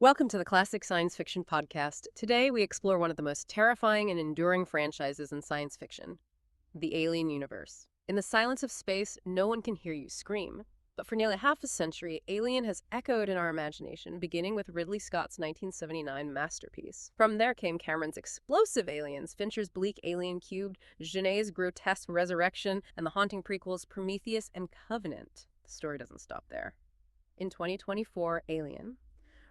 Welcome to the Classic Science Fiction Podcast. Today, we explore one of the most terrifying and enduring franchises in science fiction, the Alien universe. In the silence of space, no one can hear you scream. But for nearly half a century, Alien has echoed in our imagination, beginning with Ridley Scott's 1979 masterpiece. From there came Cameron's explosive Aliens, Fincher's bleak Alien³, Jeunet's grotesque Resurrection, and the haunting prequels Prometheus and Covenant. The story doesn't stop there. In 2024, Alien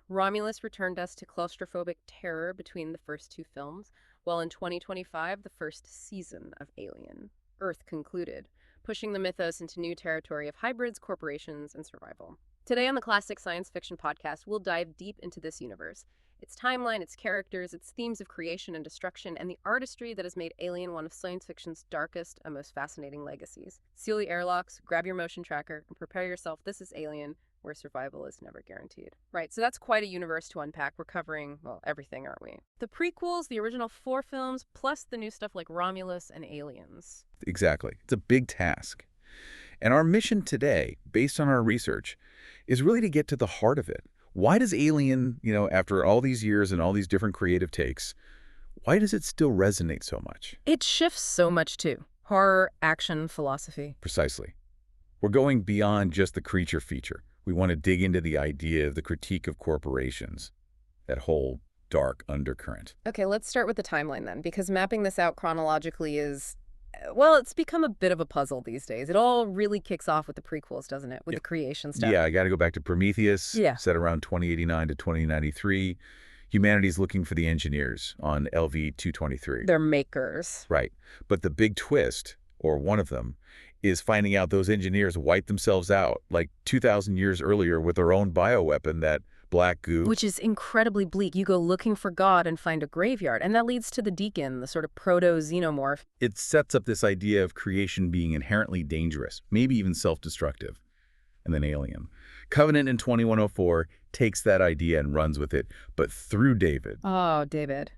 Romulus returned us to claustrophobic terror between the first two films, while in 2025, the first season of Alien, Earth concluded, pushing the mythos into new territory of hybrids, corporations, and survival. Today on the Classic Science Fiction Podcast, we'll dive deep into this universe, its timeline, its characters, its themes of creation and destruction, and the artistry that has made Alien one of science fiction's darkest and most fascinating legacies. Seal the airlocks, grab your motion tracker, and prepare yourself. This is Alien, where survival is never guaranteed. Right, so that's quite a universe to unpack. We're covering, well, everything, aren't we? The prequels, the original 4 films, plus the new stuff like Romulus and Aliens. Exactly. It's a big task. And our mission today, based on our research, is really to get to the heart of it. Why does Alien, after all these years and all these different creative takes, why does it still resonate so much? It shifts so much, too. Horror, action, philosophy. Precisely. We're going beyond just the creature feature. We want to dig into the idea of the critique of corporations, that whole dark undercurrent. Okay, let's start with the timeline then, because mapping this out chronologically is, well, it's become a bit of a puzzle these days. It all really kicks off with the prequels, doesn't it? With the creation stuff. Yeah, I got to go back to Prometheus, set around 2089 to 2093. Humanity's looking for the engineers on LV-223. They're makers. Right. But the big twist, or one of them, is finding out those engineers wiped themselves out like 2,000 years earlier with their own bioweapon, that black goo. Which is incredibly bleak. You go looking for God and find a graveyard, and that leads to the Deacon, the sort of proto-xenomorph. It sets up this idea of creation being inherently dangerous, maybe even self-destructive. And then Alien. Covenant in 2104 takes that idea and runs with it, but through David. Oh, David.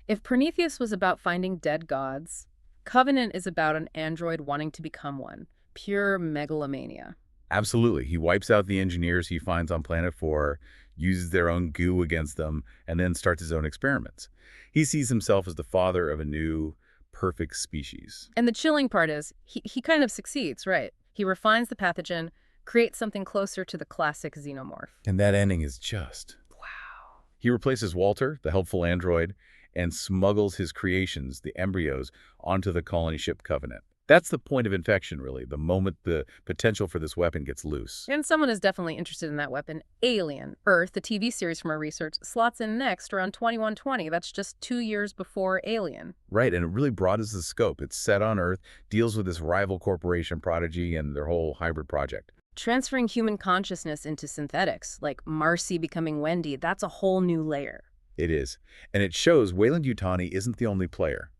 If Prometheus was about finding dead gods, Covenant is about an android wanting to become one. Pure megalomania. Absolutely. He wipes out the engineers he finds on Planet 4, uses their own goo against them, and then starts his own experiments. He sees himself as the father of a new, perfect species. And the chilling part is, he kind of succeeds, right? He refines the pathogen, creates something closer to the classic xenomorph. And that ending is just... wow. He replaces Walter, the helpful android, and smuggles his creations, the embryos, onto the colony ship Covenant. That's the point of infection, really, the moment the potential for this weapon gets loose. And someone is definitely interested in that weapon. Alien, Earth, the TV series from our research, slots in next around 2120. That's just 2 years before Alien. Right, and it really broadens the scope. It's set on Earth, deals with this rival corporation Prodigy and their whole hybrid project. Transferring human consciousness into synthetics, like Marcy becoming Wendy, that's a whole new layer. It is. And it shows Weyland-Yutani isn't the only player.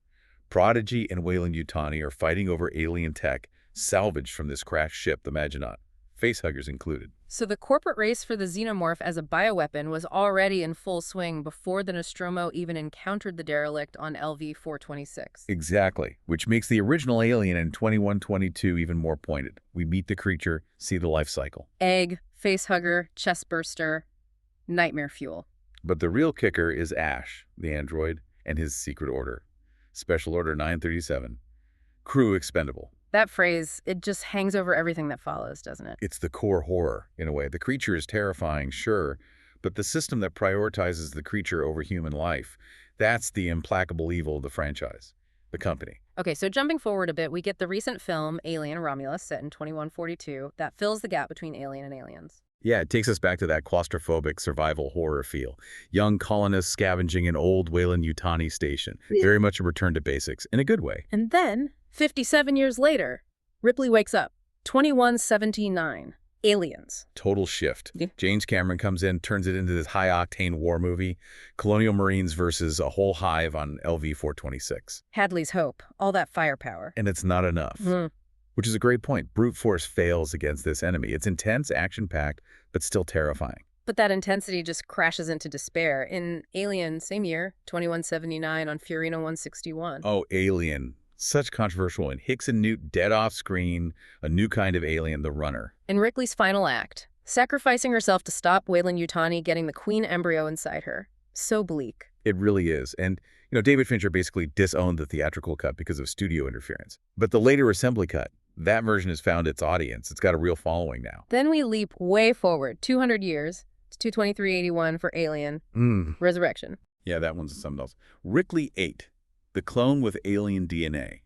Prodigy and Weyland-Yutani are fighting over alien tech salvaged from this crashed ship, the Maginot, facehuggers included. So the corporate race for the xenomorph as a bioweapon was already in full swing before the Nostromo even encountered the derelict on LV-426. Exactly, which makes the original Alien in 2122 even more pointed. We meet the creature, see the life cycle. Egg, facehugger, chest burster, nightmare fuel. But the real kicker is Ash, the android, and his secret order. Special Order 937. Crew expendable. That phrase, it just hangs over everything that follows, doesn't it? It's the core horror, in a way. The creature is terrifying, sure, but the system that prioritizes the creature over human life, that's the implacable evil of the franchise, the company. Okay, so jumping forward a bit, we get the recent film Alien Romulus, set in 2142, that fills the gap between Alien and Aliens. Yeah, it takes us back to that claustrophobic survival horror feel. Young colonists scavenging an old Weyland-Yutani station. Very much a return to basics, in a good way. And then, 57 years later, Ripley wakes up. 2179. Aliens. Total shift. James Cameron comes in, turns it into this high-octane war movie. Colonial Marines versus a whole hive on LV-426. Hadley's Hope. All that firepower. And it's not enough. Which is a great point. Brute force fails against this enemy. It's intense, action-packed, but still terrifying. But that intensity just crashes into despair. In Alien, same year, 2179 on Fiorino 161. Oh, Alien. Such controversial. And Hicks and Newt dead off screen, a new kind of alien, the runner. In Ripley's final act, Sacrificing herself to stop Weyland-Yutani getting the queen embryo inside her. So bleak. It really is. And, David Fincher basically disowned the theatrical cut because of studio interference. But the later assembly cut, that version has found its audience. It's got a real following now. Then we leap way forward, 200 years, to 22381 for Alien Resurrection. Yeah, that one's something else. Ripley-8, the clone with alien DNA,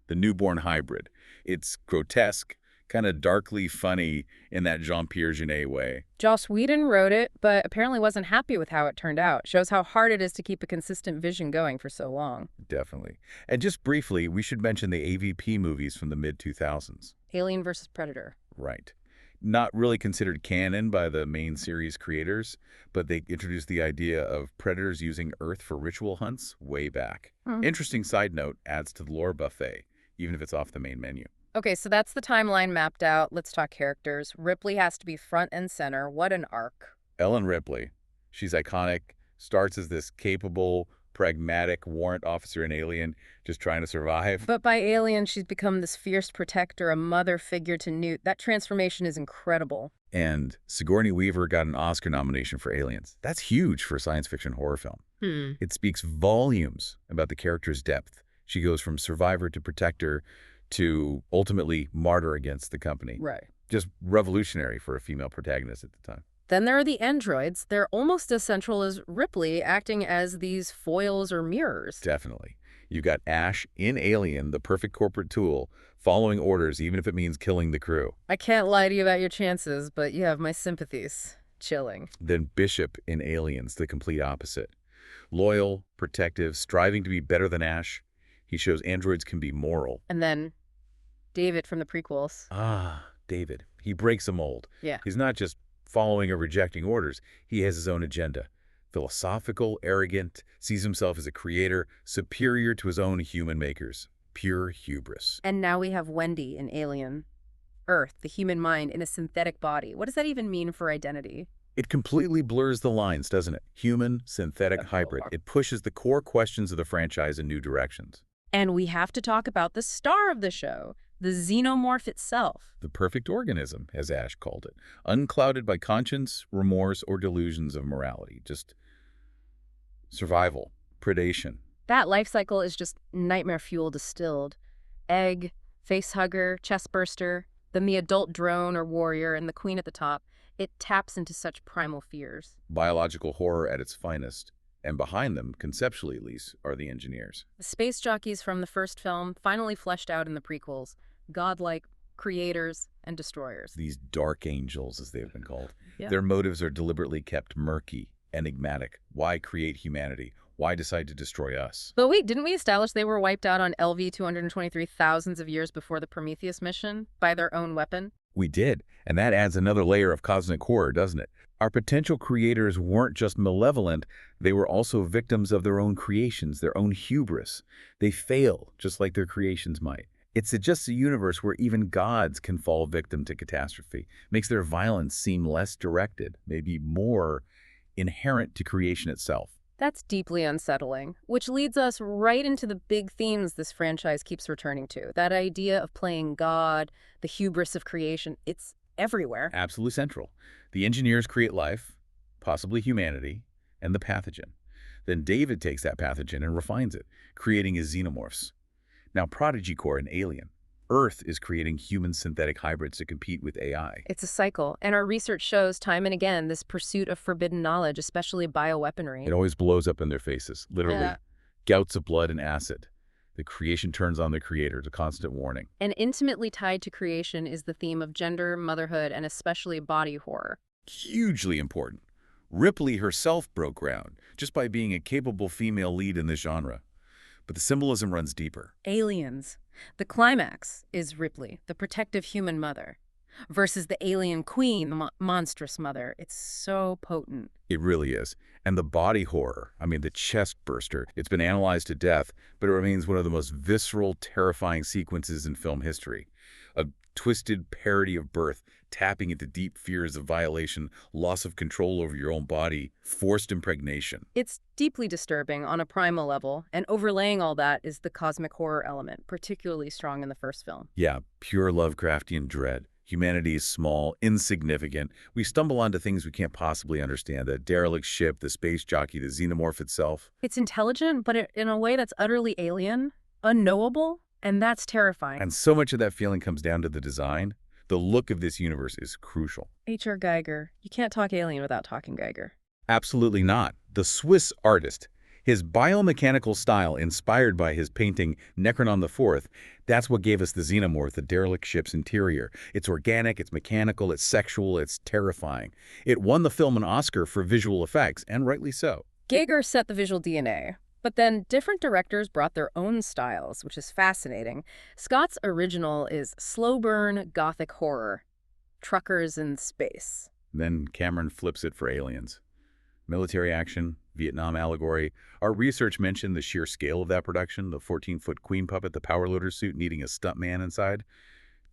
the newborn hybrid. It's grotesque, kind of darkly funny in that Jean-Pierre Jeunet way. Joss Whedon wrote it, but apparently wasn't happy with how it turned out. Shows how hard it is to keep a consistent vision going for so long. Definitely. And just briefly, we should mention the AVP movies from the mid-2000s. Alien versus Predator. Right. Not really considered canon by the main series creators, but they introduced the idea of predators using Earth for ritual hunts way back. Interesting side note, adds to the lore buffet, even if it's off the main menu. Okay, so that's the timeline mapped out. Let's talk characters. Ripley has to be front and center. What an arc. Ellen Ripley. She's iconic, starts as this capable, pragmatic warrant officer in Alien, just trying to survive. But by Alien, she's become this fierce protector, a mother figure to Newt. That transformation is incredible. And Sigourney Weaver got an Oscar nomination for Aliens. That's huge for a science fiction horror film. It speaks volumes about the character's depth. She goes from survivor to protector to ultimately martyr against the company. Right. Just revolutionary for a female protagonist at the time. Then there are the androids. They're almost as central as Ripley, acting as these foils or mirrors. Definitely. You've got Ash in Alien, the perfect corporate tool, following orders even if it means killing the crew. I can't lie to you about your chances, but you have my sympathies. Chilling. Then Bishop in Aliens, the complete opposite. Loyal, protective, striving to be better than Ash. He shows androids can be moral. And then David from the prequels. Ah, David. He breaks a mold. Yeah. He's not just following or rejecting orders. He has his own agenda. Philosophical, arrogant, sees himself as a creator, superior to his own human makers. Pure hubris. And now we have Wendy in Alien. Earth, the human mind in a synthetic body. What does that even mean for identity? It completely blurs the lines, doesn't it? Human, synthetic, hybrid. It pushes the core questions of the franchise in new directions. And we have to talk about the star of the show, the xenomorph itself. The perfect organism, as Ash called it. Unclouded by conscience, remorse, or delusions of morality. Just survival, predation. That life cycle is just nightmare fuel distilled. Egg, facehugger, chestburster, then the adult drone or warrior, and the queen at the top. It taps into such primal fears. Biological horror at its finest. And behind them, conceptually at least, are the engineers. The space jockeys from the first film finally fleshed out in the prequels. Godlike creators and destroyers. These dark angels, as they have been called. Yeah. Their motives are deliberately kept murky, enigmatic. Why create humanity? Why decide to destroy us? But wait, didn't we establish they were wiped out on LV-223 thousands of years before the Prometheus mission by their own weapon? We did, and that adds another layer of cosmic horror, doesn't it? Our potential creators weren't just malevolent, they were also victims of their own creations, their own hubris. They fail, just like their creations might. It suggests a universe where even gods can fall victim to catastrophe, makes their violence seem less directed, maybe more inherent to creation itself. That's deeply unsettling, which leads us right into the big themes this franchise keeps returning to. That idea of playing God, the hubris of creation, it's everywhere. Absolutely central. The engineers create life, possibly humanity, and the pathogen. Then David takes that pathogen and refines it, creating his xenomorphs. Now Prodigy Core and Alien. Earth is creating human synthetic hybrids to compete with AI. It's a cycle, and our research shows time and again this pursuit of forbidden knowledge, especially bioweaponry. It always blows up in their faces, literally. Yeah. Gouts of blood and acid. The creation turns on the creator, it's a constant warning. And intimately tied to creation is the theme of gender, motherhood, and especially body horror. Hugely important. Ripley herself broke ground just by being a capable female lead in this genre. But the symbolism runs deeper. Aliens. The climax is Ripley, the protective human mother, versus the alien queen, the monstrous mother. It's so potent. It really is. And the body horror, the chest burster, it's been analyzed to death, but it remains one of the most visceral, terrifying sequences in film history. A twisted parody of birth, tapping into deep fears of violation, loss of control over your own body, forced impregnation. It's deeply disturbing on a primal level, and overlaying all that is the cosmic horror element, particularly strong in the first film. Yeah, pure Lovecraftian dread. Humanity is small, insignificant. We stumble onto things we can't possibly understand. The derelict ship, the space jockey, the xenomorph itself. It's intelligent, but in a way that's utterly alien, unknowable, and that's terrifying. And so much of that feeling comes down to the design. The look of this universe is crucial. H.R. Geiger. You can't talk Alien without talking Geiger. Absolutely not. The Swiss artist. His biomechanical style, inspired by his painting Necronon IV, that's what gave us the xenomorph, the derelict ship's interior. It's organic, it's mechanical, it's sexual, it's terrifying. It won the film an Oscar for visual effects, and rightly so. Geiger set the visual DNA, but then different directors brought their own styles, which is fascinating. Scott's original is slow burn gothic horror, truckers in space. Then Cameron flips it for aliens. Military action, Vietnam allegory. Our research mentioned the sheer scale of that production, the 14-foot queen puppet, the power loader suit needing a stuntman inside.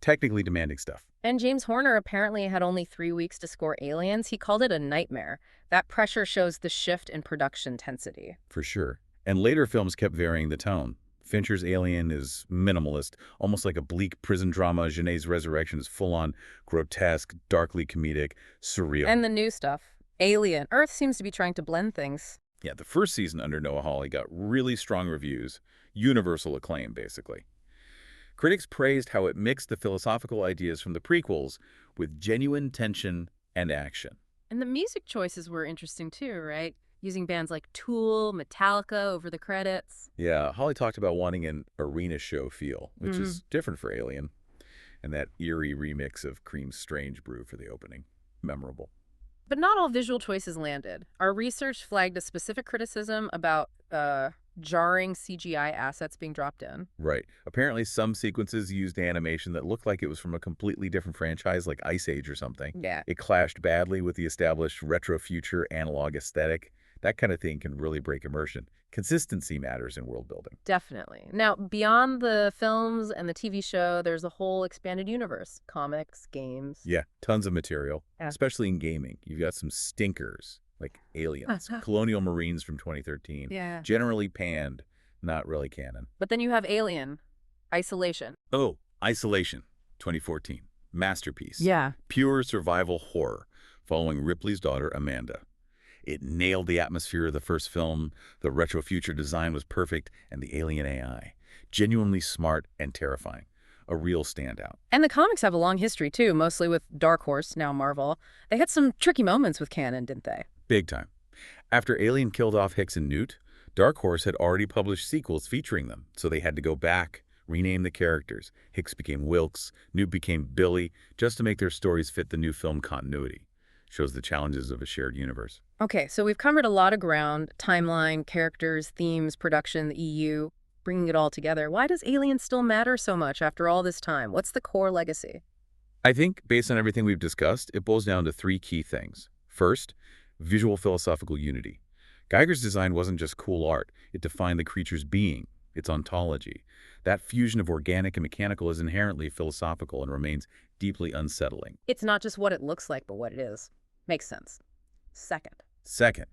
Technically demanding stuff. And James Horner apparently had only 3 weeks to score Aliens. He called it a nightmare. That pressure shows the shift in production intensity. For sure. And later films kept varying the tone. Fincher's Alien is minimalist, almost like a bleak prison drama. Jeunet's Resurrection is full-on grotesque, darkly comedic, surreal. And the new stuff. Alien. Earth seems to be trying to blend things. Yeah, the first season under Noah Hawley got really strong reviews, universal acclaim, basically. Critics praised how it mixed the philosophical ideas from the prequels with genuine tension and action. And the music choices were interesting too, right? Using bands like Tool, Metallica over the credits. Yeah, Hawley talked about wanting an arena show feel, which is different for Alien, and that eerie remix of Cream's Strange Brew for the opening. Memorable. But not all visual choices landed. Our research flagged a specific criticism about jarring CGI assets being dropped in. Right. Apparently some sequences used animation that looked like it was from a completely different franchise, like Ice Age or something. Yeah. It clashed badly with the established retro-future analog aesthetic. That kind of thing can really break immersion. Consistency matters in world building. Definitely. Now, beyond the films and the TV show, there's a whole expanded universe. Comics, games. Yeah, tons of material, Yeah. especially in gaming. You've got some stinkers, like Aliens, Colonial Marines from 2013. Yeah. Generally panned, not really canon. But then you have Alien, Isolation. Oh, Isolation, 2014. Masterpiece. Yeah. Pure survival horror, following Ripley's daughter, Amanda. It nailed the atmosphere of the first film, the retro-future design was perfect, and the alien AI. Genuinely smart and terrifying. A real standout. And the comics have a long history, too, mostly with Dark Horse, now Marvel. They had some tricky moments with canon, didn't they? Big time. After Alien killed off Hicks and Newt, Dark Horse had already published sequels featuring them, so they had to go back, rename the characters. Hicks became Wilkes, Newt became Billy, just to make their stories fit the new film continuity. Shows the challenges of a shared universe. Okay, so we've covered a lot of ground: timeline, characters, themes, production, the EU, bringing it all together. Why does Alien still matter so much after all this time? What's the core legacy? I think, based on everything we've discussed, it boils down to 3 key things. First, visual philosophical unity. Geiger's design wasn't just cool art. It defined the creature's being, its ontology. That fusion of organic and mechanical is inherently philosophical and remains deeply unsettling. It's not just what it looks like, but what it is. Makes sense. Second,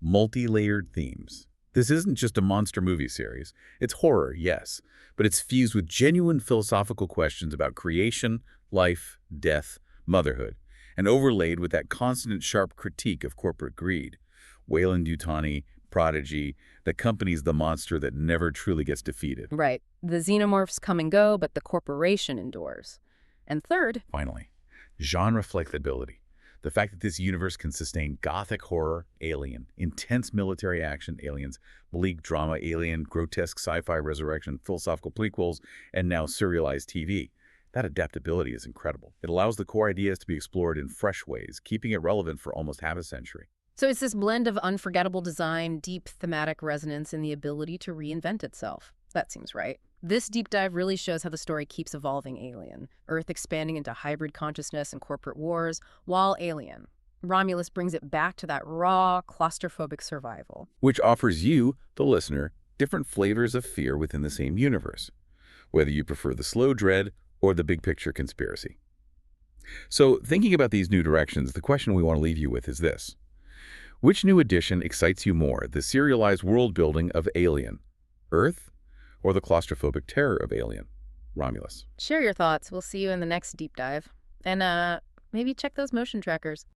multi-layered themes. This isn't just a monster movie series. It's horror, yes, but it's fused with genuine philosophical questions about creation, life, death, motherhood, and overlaid with that constant sharp critique of corporate greed. Weyland-Yutani, Prodigy, the company's the monster that never truly gets defeated. Right. The xenomorphs come and go, but the corporation endures. And third, Finally, genre flexibility. The fact that this universe can sustain gothic horror, Alien, intense military action, Aliens, bleak drama, Alien, grotesque sci-fi resurrection, philosophical prequels, and now serialized TV. That adaptability is incredible. It allows the core ideas to be explored in fresh ways, keeping it relevant for almost half a century. so it's this blend of unforgettable design, deep thematic resonance, and the ability to reinvent itself. That seems right. This deep dive really shows how the story keeps evolving Alien, Earth expanding into hybrid consciousness and corporate wars, while Alien, Romulus brings it back to that raw, claustrophobic survival. Which offers you, the listener, different flavors of fear within the same universe, whether you prefer the slow dread or the big picture conspiracy. So, thinking about these new directions, the question we want to leave you with is this. Which new addition excites you more, the serialized world building of Alien, Earth, or the claustrophobic terror of Alien, Romulus? Share your thoughts. We'll see you in the next deep dive. And maybe check those motion trackers.